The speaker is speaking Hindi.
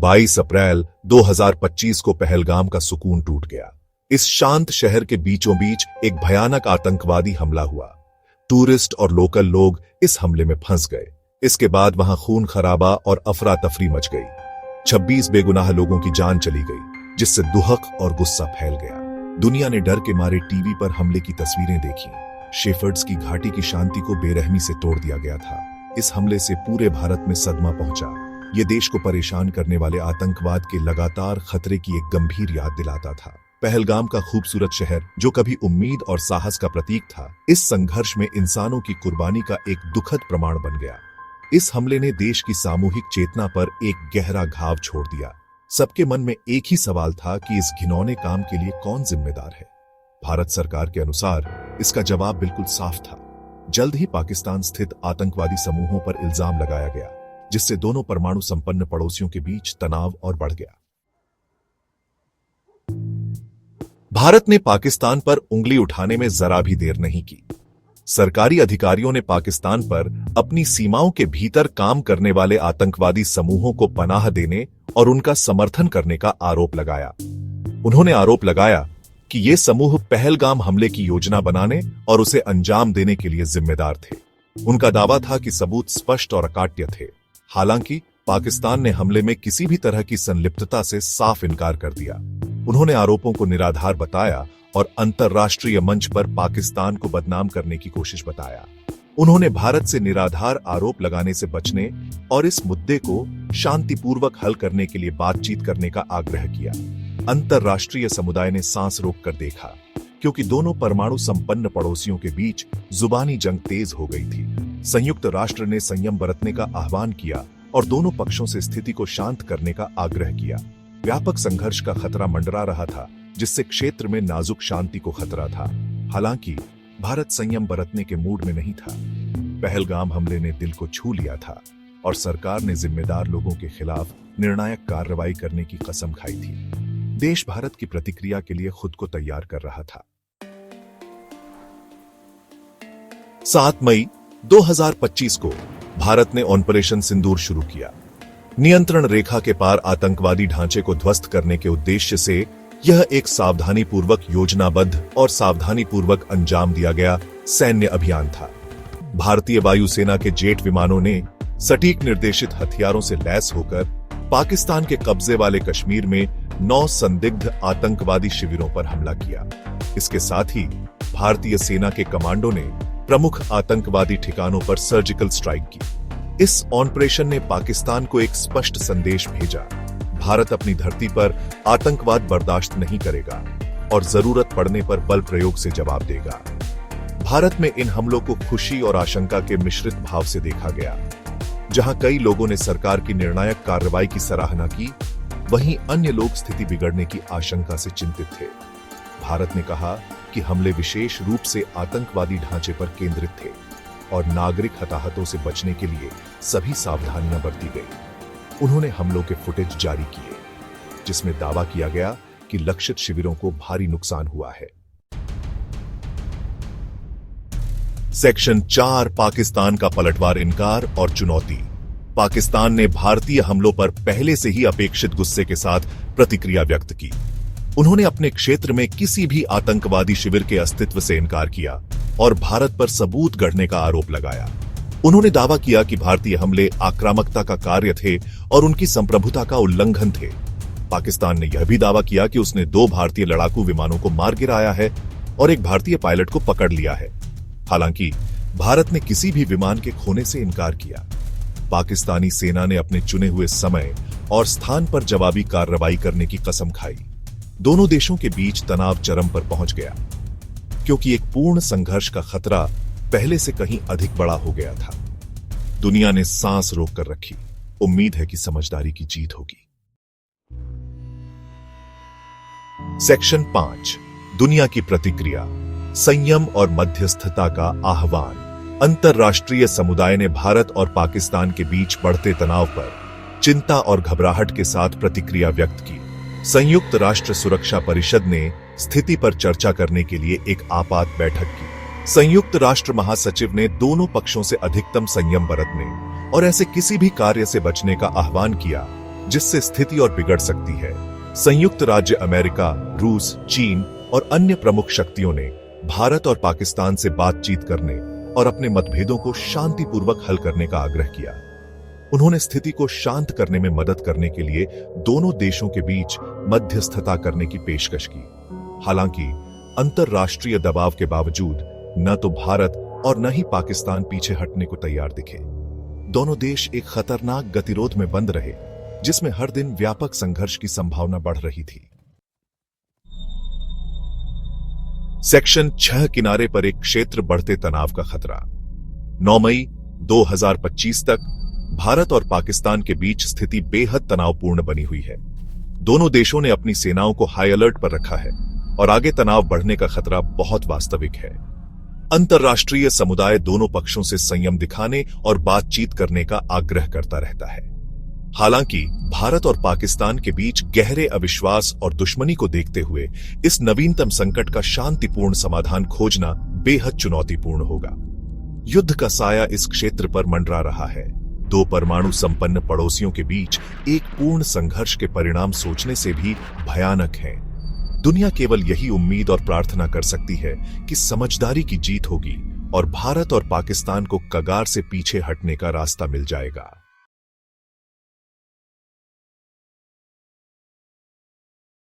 22 अप्रैल 2025 को पहलगाम का सुकून टूट गया। इस शांत शहर के बीचों बीच एक भयानक आतंकवादी हमला हुआ। टूरिस्ट और लोकल लोग इस हमले में फंस गए। इसके बाद वहां खून खराबा और अफरा तफरी मच गई। 26 बेगुनाह लोगों की जान चली गई, जिससे दुहक और गुस्सा फैल गया। दुनिया ने डर के मारे टीवी पर हमले की तस्वीरें देखी। शेफर्ड्स की घाटी की शांति को बेरहमी से तोड़ दिया गया था। इस हमले से पूरे भारत में सदमा पहुंचा। ये देश को परेशान करने वाले आतंकवाद के लगातार खतरे की एक गंभीर याद दिलाता था। पहलगाम का खूबसूरत शहर, जो कभी उम्मीद और साहस का प्रतीक था, इस संघर्ष में इंसानों की कुर्बानी का एक दुखद प्रमाण बन गया। इस हमले ने देश की सामूहिक चेतना पर एक गहरा घाव छोड़ दिया। सबके मन में एक ही सवाल था कि इस घिनौने काम के लिए कौन जिम्मेदार है। भारत सरकार के अनुसार इसका जवाब बिल्कुल साफ था। जल्द ही पाकिस्तान स्थित आतंकवादी समूहों पर इल्जाम लगाया गया, जिससे दोनों परमाणु संपन्न पड़ोसियों के बीच तनाव और बढ़ गया। भारत ने पाकिस्तान पर उंगली उठाने में जरा भी देर नहीं की। सरकारी अधिकारियों ने पाकिस्तान पर अपनी सीमाओं के भीतर काम करने वाले आतंकवादी समूहों को पनाह देने और उनका समर्थन करने का आरोप लगाया। उन्होंने आरोप लगाया कि ये समूह पहलगाम हमले की योजना बनाने और उसे अंजाम देने के लिए जिम्मेदार थे। उनका दावा था कि सबूत स्पष्ट और अकाट्य थे। हालांकि पाकिस्तान ने हमले में किसी भी तरह की संलिप्तता से साफ इनकार कर दिया। उन्होंने आरोपों को निराधार बताया और अंतर्राष्ट्रीय मंच पर पाकिस्तान को बदनाम करने की कोशिश बताया। उन्होंने भारत से निराधार आरोप लगाने से बचने और इस मुद्दे को शांतिपूर्वक हल करने के लिए बातचीत करने का आग्रह किया। अंतर्राष्ट्रीय समुदाय ने सांस रोककर देखा, क्योंकि दोनों परमाणु संपन्न पड़ोसियों के बीच जुबानी जंग तेज हो गई थी। संयुक्त राष्ट्र ने संयम बरतने का आह्वान किया और दोनों पक्षों से स्थिति को शांत करने का आग्रह किया। व्यापक संघर्ष का खतरा मंडरा रहा था, जिससे क्षेत्र में नाजुक शांति को खतरा था। हालांकि भारत संयम बरतने के मूड में नहीं था। पहलगाम हमले ने दिल को छू लिया था और सरकार ने जिम्मेदार लोगों के खिलाफ निर्णायक कार्रवाई करने की कसम खाई थी। देश भारत की प्रतिक्रिया के लिए खुद को तैयार कर रहा था। 7 मई 2025 को भारत ने ऑपरेशन सिंदूर शुरू किया। नियंत्रण रेखा के पार आतंकवादी ढांचे को ध्वस्त करने के उद्देश्य से यह एक सावधानीपूर्वक योजनाबद्ध और सावधानीपूर्वक अंजाम दिया गया सैन्य अभियान था। भारतीय वायुसेना के जेट विमानों ने सटीक निर्देशित हथियारों से लैस होकर पाकिस्तान के कब्जे वाले कश्मीर में 9 संदिग्ध आतंकवादी शिविरों पर हमला किया। इसके साथ ही भारतीय सेना के कमांडो ने प्रमुख आतंकवादी ठिकानों पर सर्जिकल स्ट्राइक की। इस ऑपरेशन ने पाकिस्तान को एक स्पष्ट संदेश भेजा: भारत अपनी धरती पर आतंकवाद बर्दाश्त नहीं करेगा और जरूरत पड़ने पर बल प्रयोग से जवाब देगा। भारत में इन हमलों को खुशी और आशंका के मिश्रित भाव से देखा गया। जहां कई लोगों ने सरकार की निर्णायक कार्रवाई की सराहना की, वहीं अन्य लोग स्थिति बिगड़ने की आशंका से चिंतित थे। भारत ने कहा कि हमले विशेष रूप से आतंकवादी ढांचे पर केंद्रित थे और नागरिक हताहतों से बचने के लिए सभी सावधानियां बरती गई। उन्होंने हमलों के फुटेज जारी किए, जिसमें दावा किया गया कि लक्षित शिविरों को भारी नुकसान हुआ है। सेक्शन 4 पाकिस्तान का पलटवार इनकार और चुनौती। पाकिस्तान ने भारतीय हमलों पर पहले से ही अपेक्षित गुस्से के साथ प्रतिक्रिया व्यक्त की। उन्होंने अपने क्षेत्र में किसी भी आतंकवादी शिविर के अस्तित्व से इनकार किया और भारत पर सबूत गढ़ने का आरोप लगाया। उन्होंने दावा किया कि भारतीय हमले आक्रामकता का कार्य थे और उनकी संप्रभुता का उल्लंघन थे। पाकिस्तान ने यह भी दावा किया कि उसने 2 भारतीय लड़ाकू विमानों को मार गिराया है और एक भारतीय पायलट को पकड़ लिया है। हालांकि भारत ने किसी भी विमान के खोने से इनकार किया। पाकिस्तानी सेना ने अपने चुने हुए समय और स्थान पर जवाबी कार्रवाई करने की कसम खाई। दोनों देशों के बीच तनाव चरम पर पहुंच गया, क्योंकि एक पूर्ण संघर्ष का खतरा पहले से कहीं अधिक बड़ा हो गया था। दुनिया ने सांस रोककर रखी। उम्मीद है कि समझदारी की जीत होगी। सेक्शन 5 दुनिया की प्रतिक्रिया, संयम और मध्यस्थता का आह्वान। अंतर्राष्ट्रीय समुदाय ने भारत और पाकिस्तान के बीच बढ़ते तनाव पर चिंता और घबराहट के साथ प्रतिक्रिया व्यक्त की। संयुक्त राष्ट्र सुरक्षा परिषद ने स्थिति पर चर्चा करने के लिए एक आपात बैठक की। संयुक्त राष्ट्र महासचिव ने दोनों पक्षों से अधिकतम संयम बरतने और ऐसे किसी भी कार्य से बचने का आह्वान किया जिससे स्थिति और बिगड़ सकती है। संयुक्त राज्य अमेरिका, रूस, चीन और अन्य प्रमुख शक्तियों ने भारत और पाकिस्तान से बातचीत करने और अपने मतभेदों को शांतिपूर्वक हल करने का आग्रह किया। उन्होंने स्थिति को शांत करने में मदद करने के लिए दोनों देशों के बीच मध्यस्थता करने की पेशकश की। हालांकि अंतरराष्ट्रीय दबाव के बावजूद न तो भारत और न ही पाकिस्तान पीछे हटने को तैयार दिखे। दोनों देश एक खतरनाक गतिरोध में बंद रहे, जिसमें हर दिन व्यापक संघर्ष की संभावना बढ़ रही थी। सेक्शन 6 किनारे पर एक क्षेत्र बढ़ते तनाव का खतरा। 9 मई 2025 तक भारत और पाकिस्तान के बीच स्थिति बेहद तनावपूर्ण बनी हुई है। दोनों देशों ने अपनी सेनाओं को हाई अलर्ट पर रखा है और आगे तनाव बढ़ने का खतरा बहुत वास्तविक है। अंतर्राष्ट्रीय समुदाय दोनों पक्षों से संयम दिखाने और बातचीत करने का आग्रह करता रहता है। हालांकि भारत और पाकिस्तान के बीच गहरे अविश्वास और दुश्मनी को देखते हुए इस नवीनतम संकट का शांतिपूर्ण समाधान खोजना बेहद चुनौतीपूर्ण होगा। युद्ध का साया इस क्षेत्र पर मंडरा रहा है। दो परमाणु संपन्न पड़ोसियों के बीच एक पूर्ण संघर्ष के परिणाम सोचने से भी भयानक हैं। दुनिया केवल यही उम्मीद और प्रार्थना कर सकती है कि समझदारी की जीत होगी और भारत और पाकिस्तान को कगार से पीछे हटने का रास्ता मिल जाएगा।